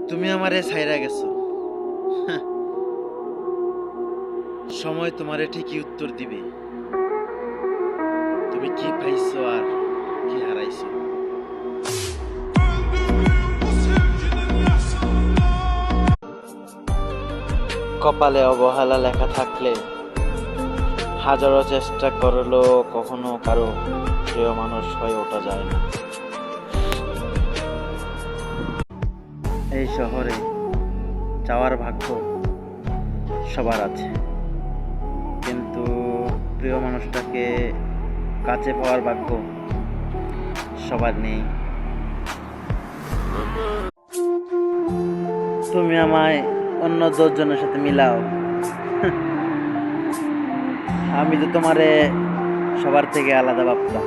তুমি আমারে ছাইরা গেছো। হাহ, সময় তোমারে ঠিকই উত্তর দিবে। তুমি কি পাইছো আর কি হারাইছো। কপালে অবহেলা লেখা থাকলে হাজারো চেষ্টা করলেও কখনো কারো প্রিয় মানুষ হয়ে ওঠা যায় না। এই শহরে যাওয়ার ভাগ্য সবার আছে, কিন্তু প্রিয় মানুষটাকে কাছে পাওয়ার ভাগ্য সবার নেই। তুমি আমায় অন্য 10 জনের সাথে মিলাও, আমি তো তোমারে সবার থেকে আলাদা ভাবতাম।